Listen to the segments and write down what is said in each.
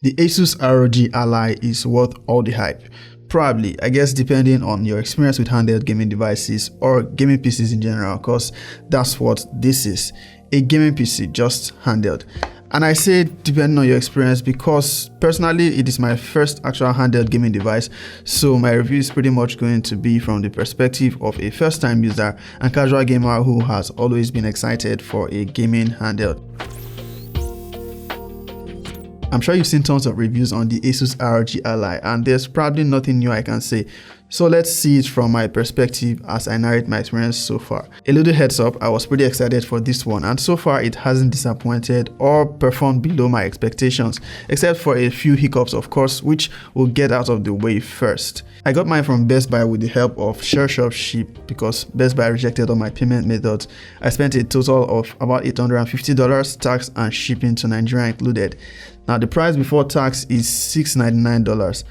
The ASUS ROG Ally is worth all the hype. Probably, I guess, depending on your experience with handheld gaming devices or gaming PCs in general, because that's what this is, a gaming PC, just handheld. And I say depending on your experience because personally it is my first actual handheld gaming device, so my review is pretty much going to be from the perspective of a first-time user and casual gamer who has always been excited for a gaming handheld. I'm sure you've seen tons of reviews on the ASUS ROG Ally and there's probably nothing new I can say. So let's see it from my perspective as I narrate my experience so far. A little heads up, I was pretty excited for this one and so far it hasn't disappointed or performed below my expectations, except for a few hiccups of course, which we'll get out of the way first. I got mine from Best Buy with the help of SureShop because Best Buy rejected all my payment methods. I spent a total of about $850, tax and shipping to Nigeria included. Now the price before tax is $699.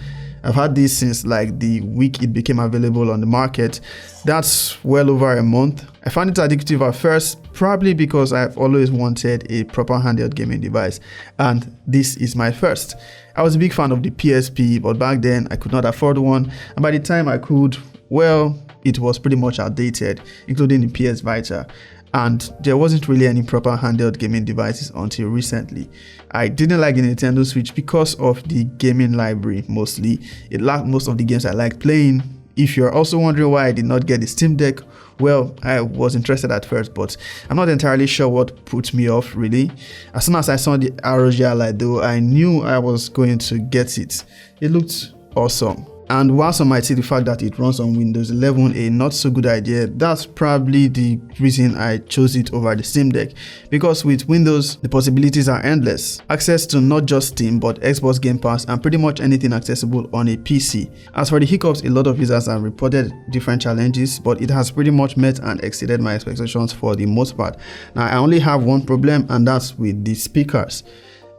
I've had this since like the week it became available on the market. That's well over a month. I found it addictive at first, probably because I've always wanted a proper handheld gaming device, and this is my first. I was a big fan of the PSP, but back then I could not afford one, and by the time I could, well, it was pretty much outdated, including the PS Vita. And there wasn't really any proper handheld gaming devices until recently. I didn't like the Nintendo Switch because of the gaming library mostly. It lacked most of the games I liked playing. If you're also wondering why I did not get the Steam Deck, well, I was interested at first, but I'm not entirely sure what put me off really. As soon as I saw the ROG Ally though, I knew I was going to get it. It looked awesome. And while some might see the fact that it runs on Windows 11 a not so good idea, that's probably the reason I chose it over the Steam Deck. Because with Windows, the possibilities are endless. Access to not just Steam, but Xbox Game Pass and pretty much anything accessible on a PC. As for the hiccups, a lot of users have reported different challenges, but it has pretty much met and exceeded my expectations for the most part. Now I only have one problem, and that's with the speakers.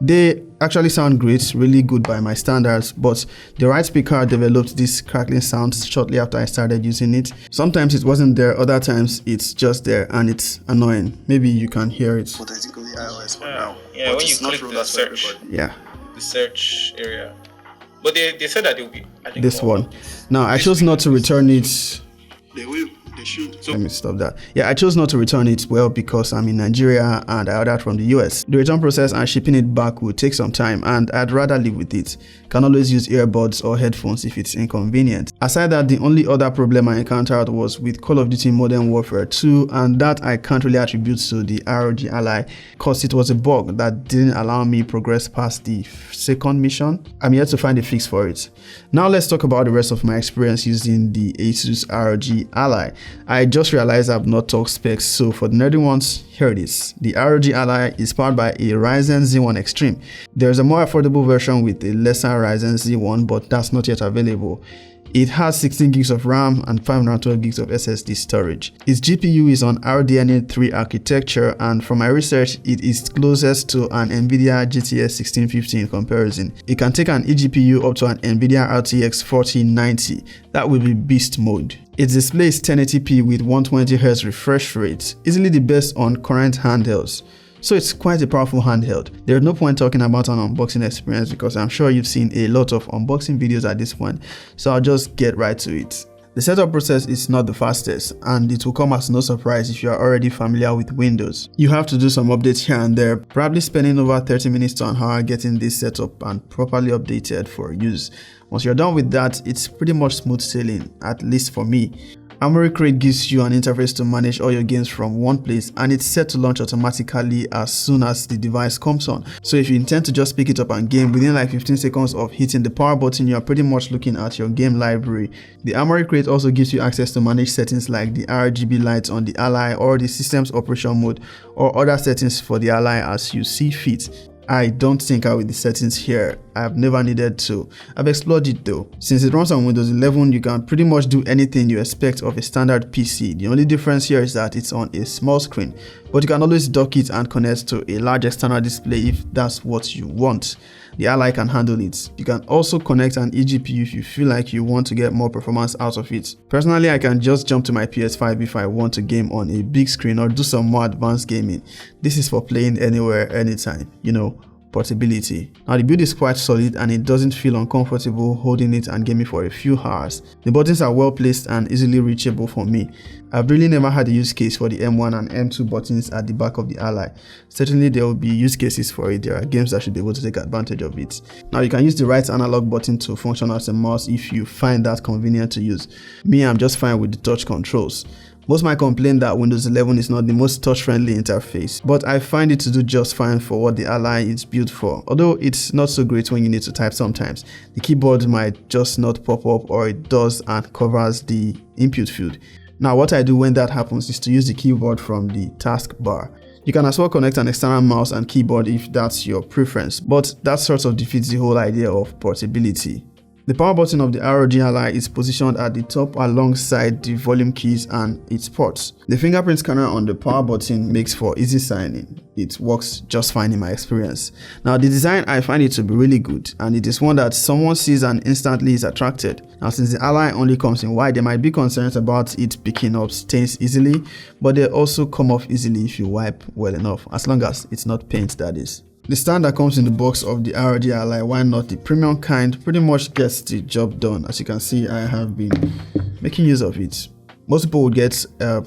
They actually sound great, really good by my standards, but the right speaker developed this crackling sound shortly after I started using it. Sometimes it wasn't there, other times it's just there and it's annoying. Maybe you can hear it. Hypothetically iOS for now. Yeah, when you click the search. Yeah. The search area. But they said that it will be, I think, this one. Now I chose not to return it. They will. They should. Let me stop that. Yeah, I chose not to return it, well, because I'm in Nigeria and I ordered from the US. The return process and shipping it back will take some time and I'd rather live with it. Can always use earbuds or headphones if it's inconvenient. Aside that, the only other problem I encountered was with Call of Duty Modern Warfare 2, and that I can't really attribute to the ROG Ally because it was a bug that didn't allow me progress past the second mission. I'm yet to find a fix for it. Now let's talk about the rest of my experience using the ASUS ROG Ally. I just realized I've not talked specs, so for the nerdy ones, here it is. The ROG Ally is powered by a Ryzen Z1 Extreme. There's a more affordable version with a lesser Ryzen Z1, but that's not yet available. It has 16 gigs of RAM and 512 gigs of SSD storage. Its GPU is on RDNA 3 architecture, and from my research, it is closest to an NVIDIA GTX 1650 in comparison. It can take an eGPU up to an NVIDIA RTX 4090. That will be beast mode. Its display is 1080p with 120Hz refresh rate, easily the best on current handhelds. So it's quite a powerful handheld. There's no point talking about an unboxing experience because I'm sure you've seen a lot of unboxing videos at this point, so I'll just get right to it. The setup process is not the fastest, and it will come as no surprise if you are already familiar with Windows. You have to do some updates here and there, probably spending over 30 minutes to an hour getting this set up and properly updated for use. Once you're done with that, it's pretty much smooth sailing, at least for me. Armory Crate gives you an interface to manage all your games from one place, and it's set to launch automatically as soon as the device comes on. So if you intend to just pick it up and game, within like 15 seconds of hitting the power button, you are pretty much looking at your game library. The Armory Crate also gives you access to manage settings like the RGB lights on the Ally or the system's operation mode or other settings for the Ally as you see fit. I don't think out with the settings here. I've never needed to. I've explored it though. Since it runs on Windows 11, you can pretty much do anything you expect of a standard PC. The only difference here is that it's on a small screen, but you can always dock it and connect to a large external display if that's what you want. The Ally can handle it. You can also connect an eGPU if you feel like you want to get more performance out of it. Personally, I can just jump to my PS5 if I want to game on a big screen or do some more advanced gaming. This is for playing anywhere, anytime, you know, portability. Now the build is quite solid and it doesn't feel uncomfortable holding it and gaming for a few hours. The buttons are well placed and easily reachable for me. I've really never had a use case for the M1 and M2 buttons at the back of the Ally. Certainly there will be use cases for it. There are games that should be able to take advantage of it. Now you can use the right analog button to function as a mouse if you find that convenient to use. Me, I'm just fine with the touch controls. Most might complain that Windows 11 is not the most touch-friendly interface, but I find it to do just fine for what the Ally is built for, although it's not so great when you need to type sometimes. The keyboard might just not pop up, or it does and covers the input field. Now what I do when that happens is to use the keyboard from the taskbar. You can as well connect an external mouse and keyboard if that's your preference, but that sort of defeats the whole idea of portability. The power button of the ROG Ally is positioned at the top alongside the volume keys and its ports. The fingerprint scanner on the power button makes for easy signing. It works just fine in my experience. Now the design, I find it to be really good, and it is one that someone sees and instantly is attracted. Now since the Ally only comes in white, there might be concerns about it picking up stains easily, but they also come off easily if you wipe well enough, as long as it's not paint, that is. The stand that comes in the box of the ROG Ally, why not the premium kind, pretty much gets the job done. As you can see, I have been making use of it. Most people would get a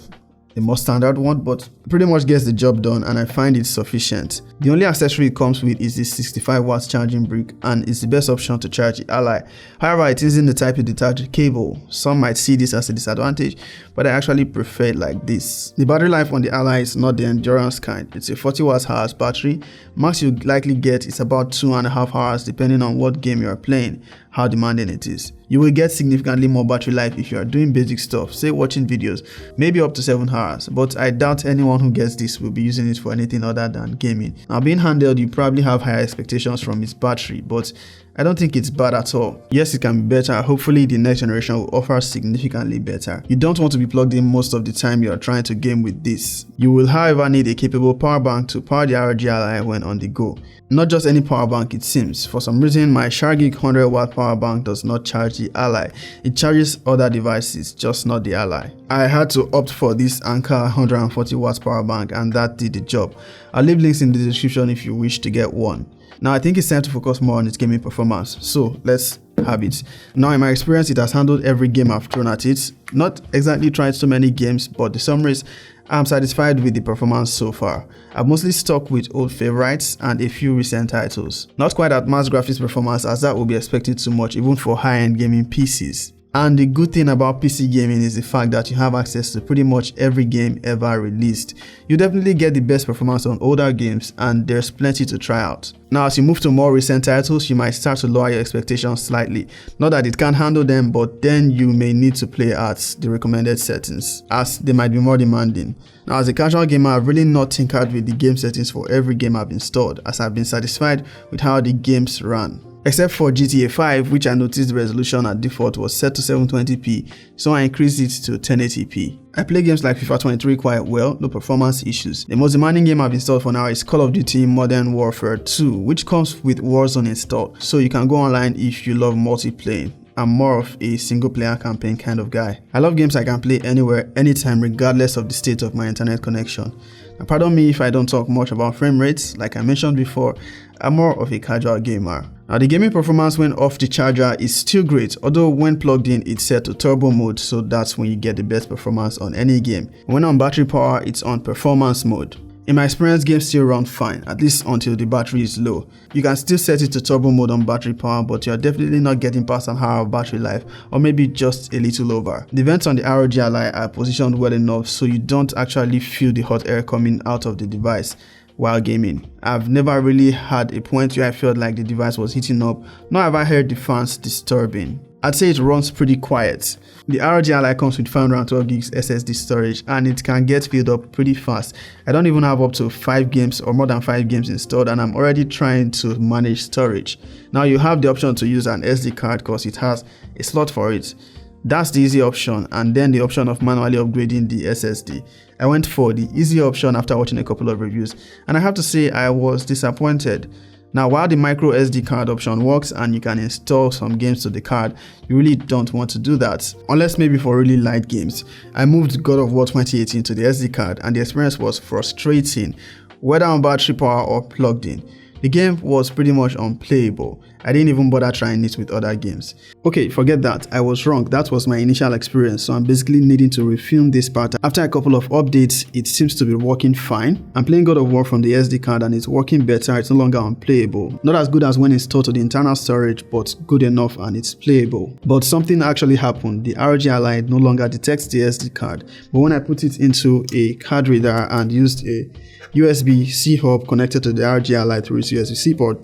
more standard one, but pretty much gets the job done, and I find it sufficient. The only accessory it comes with is the 65 watts charging brick, and it's the best option to charge the Ally. However, it isn't the type to detach cable. Some might see this as a disadvantage, but I actually prefer it like this. The battery life on the Ally is not the endurance kind. It's a 40 watt-hours battery. Max you likely get is about 2.5 hours depending on what game you are playing, how demanding it is. You will get significantly more battery life if you are doing basic stuff, say watching videos, maybe up to 7 hours, but I doubt anyone who gets this will be using it for anything other than gaming. Now being handheld, you probably have higher expectations from its battery, but I don't think it's bad at all. Yes, it can be better. Hopefully the next generation will offer significantly better. You don't want to be plugged in most of the time you are trying to game with this. You will however need a capable power bank to power the ROG Ally when on the go. Not just any power bank, it seems. For some reason, my Shargig 100 watt power bank does not charge the Ally. It charges other devices, just not the Ally. I had to opt for this Anker 140 watt power bank, and that did the job. I'll leave links in the description if you wish to get one. Now I think it's time to focus more on its gaming performance, so let's have it. Now in my experience, it has handled every game I've thrown at it. Not exactly tried so many games, but the summaries, I'm satisfied with the performance so far. I've mostly stuck with old favorites and a few recent titles. Not quite at mass graphics performance, as that would be expected too much even for high-end gaming PCs. And the good thing about PC gaming is the fact that you have access to pretty much every game ever released. You definitely get the best performance on older games, and there's plenty to try out. Now as you move to more recent titles, you might start to lower your expectations slightly. Not that it can't handle them, but then you may need to play at the recommended settings, as they might be more demanding. Now as a casual gamer, I've really not tinkered with the game settings for every game I've installed, as I've been satisfied with how the games run. Except for GTA 5, which I noticed the resolution at default was set to 720p, so I increased it to 1080p. I play games like FIFA 23 quite well, no performance issues. The most demanding game I've installed for now is Call of Duty Modern Warfare 2, which comes with Warzone installed, so you can go online if you love multiplayer. I'm more of a single player campaign kind of guy. I love games I can play anywhere, anytime, regardless of the state of my internet connection. Now pardon me if I don't talk much about frame rates. Like I mentioned before, I'm more of a casual gamer. Now the gaming performance when off the charger is still great, although when plugged in it's set to turbo mode, so that's when you get the best performance on any game. When on battery power, it's on performance mode. In my experience, games still run fine, at least until the battery is low. You can still set it to turbo mode on battery power, but you're definitely not getting past an hour of battery life, or maybe just a little over. The vents on the ROG Ally are positioned well enough so you don't actually feel the hot air coming out of the device while gaming. I've never really had a point where I felt like the device was heating up, nor have I heard the fans disturbing. I'd say it runs pretty quiet. The ROG Ally comes with 512 gigs SSD storage, and it can get filled up pretty fast. I don't even have up to 5 games or more than 5 games installed, and I'm already trying to manage storage. Now you have the option to use an SD card because it has a slot for it. That's the easy option, and then the option of manually upgrading the SSD. I went for the easy option after watching a couple of reviews, and I have to say I was disappointed. Now while the micro SD card option works and you can install some games to the card, you really don't want to do that, unless maybe for really light games. I moved God of War 2018 to the SD card and the experience was frustrating, whether on battery power or plugged in. The game was pretty much unplayable. I didn't even bother trying it with other games. Okay, forget that. I was wrong. That was my initial experience, so I'm basically needing to refilm this part. After a couple of updates, it seems to be working fine. I'm playing God of War from the SD card and it's working better. It's no longer unplayable. Not as good as when it's stored to the internal storage, but good enough and it's playable. But something actually happened. The ROG Ally no longer detects the SD card, but when I put it into a card reader and used a USB-C hub connected to the ROG Ally through its USB-C port,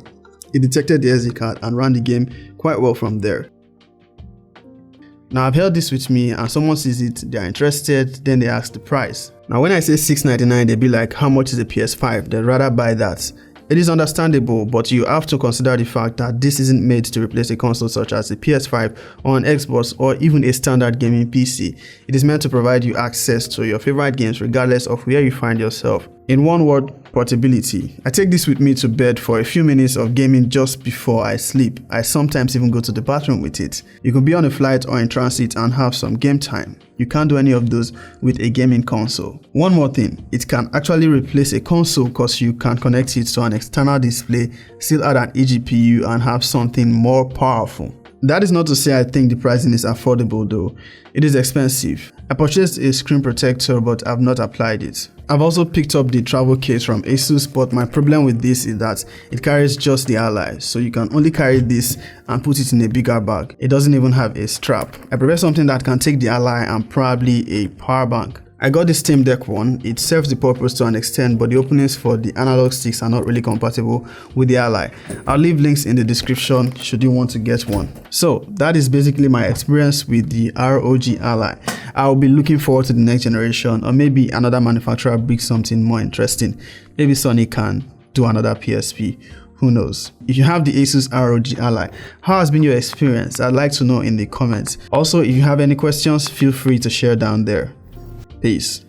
it detected the SD card and ran the game quite well from there. Now I've held this with me and someone sees it, they're interested, then they ask the price. Now when I say $699, they'll be like, how much is a PS5? They'd rather buy that. It is understandable, but you have to consider the fact that this isn't made to replace a console such as a PS5 or an Xbox or even a standard gaming PC. It is meant to provide you access to your favorite games regardless of where you find yourself. In one word, portability. I take this with me to bed for a few minutes of gaming just before I sleep. I sometimes even go to the bathroom with it. You can be on a flight or in transit and have some game time. You can't do any of those with a gaming console. One more thing, it can actually replace a console because you can connect it to an external display, still add an eGPU and have something more powerful. That is not to say I think the pricing is affordable though. It is expensive. I purchased a screen protector but I've not applied it. I've also picked up the travel case from ASUS, but my problem with this is that it carries just the Ally, so you can only carry this and put it in a bigger bag. It doesn't even have a strap. I prefer something that can take the Ally and probably a power bank. I got the Steam Deck one. It serves the purpose to an extent, but the openings for the analog sticks are not really compatible with the Ally. I'll leave links in the description should you want to get one. So that is basically my experience with the ROG Ally. I'll be looking forward to the next generation, or maybe another manufacturer brings something more interesting. Maybe Sony can do another PSP. Who knows? If you have the ASUS ROG Ally, how has been your experience? I'd like to know in the comments. Also, if you have any questions, feel free to share down there. Peace.